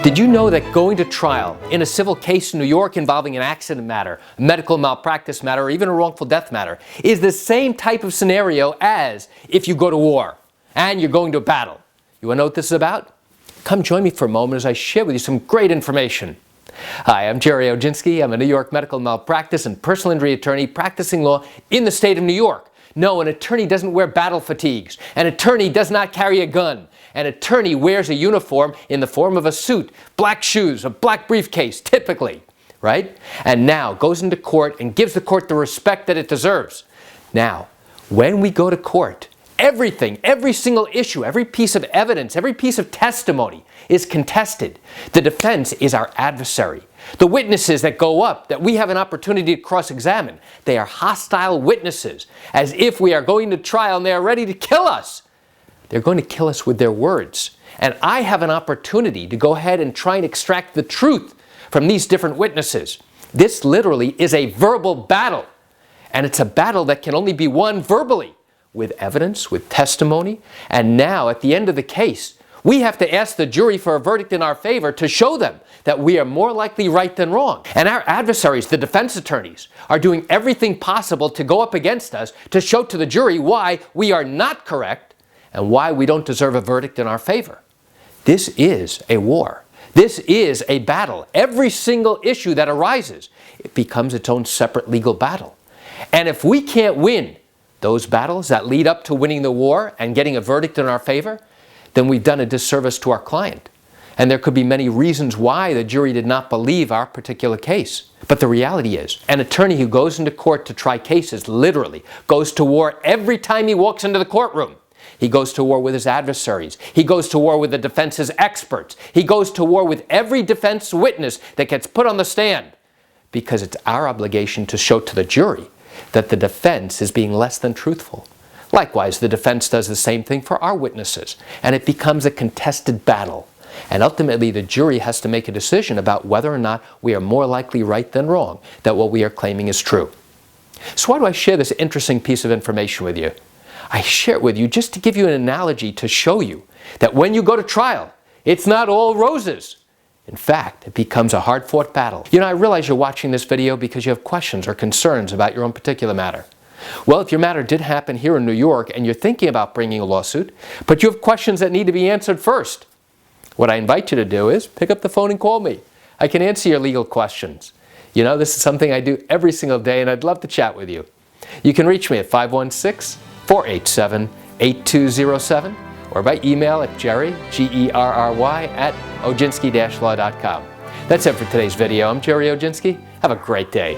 Did you know that going to trial in a civil case in New York involving an accident matter, a medical malpractice matter, or even a wrongful death matter is the same type of scenario as if you go to war and you're going to a battle? You want to know what this is about? Come join me for a moment as I share with you some great information. Hi, I'm Gerry Oginski. I'm a New York medical malpractice and personal injury attorney practicing law in the state of New York. No, an attorney doesn't wear battle fatigues. An attorney does not carry a gun. An attorney wears a uniform in the form of a suit, black shoes, a black briefcase, typically, right? And now goes into court and gives the court the respect that it deserves. Now, when we go to court, everything, every single issue, every piece of evidence, every piece of testimony is contested. The defense is our adversary. The witnesses that go up, that we have an opportunity to cross-examine, they are hostile witnesses, as if we are going to trial and they are ready to kill us. They're going to kill us with their words. And I have an opportunity to go ahead and try and extract the truth from these different witnesses. This literally is a verbal battle. And it's a battle that can only be won verbally, with evidence, with testimony. And now, at the end of the case, we have to ask the jury for a verdict in our favor to show them that we are more likely right than wrong. And our adversaries, the defense attorneys, are doing everything possible to go up against us to show to the jury why we are not correct and why we don't deserve a verdict in our favor. This is a war. This is a battle. Every single issue that arises, it becomes its own separate legal battle. And if we can't win those battles that lead up to winning the war and getting a verdict in our favor, then we've done a disservice to our client. And there could be many reasons why the jury did not believe our particular case. But the reality is, an attorney who goes into court to try cases literally goes to war every time he walks into the courtroom. He goes to war with his adversaries. He goes to war with the defense's experts. He goes to war with every defense witness that gets put on the stand, because it's our obligation to show to the jury that the defense is being less than truthful. Likewise, the defense does the same thing for our witnesses, and it becomes a contested battle. And ultimately, the jury has to make a decision about whether or not we are more likely right than wrong, that what we are claiming is true. So why do I share this interesting piece of information with you? I share it with you just to give you an analogy to show you that when you go to trial, it's not all roses. In fact, it becomes a hard-fought battle. You know, I realize you're watching this video because you have questions or concerns about your own particular matter. Well, if your matter did happen here in New York and you're thinking about bringing a lawsuit, but you have questions that need to be answered first, what I invite you to do is pick up the phone and call me. I can answer your legal questions. You know, this is something I do every single day, and I'd love to chat with you. You can reach me at 516-487-8207 or by email at Gerry, Gerry, at oginski-law.com. That's it for today's video. I'm Gerry Oginski. Have a great day.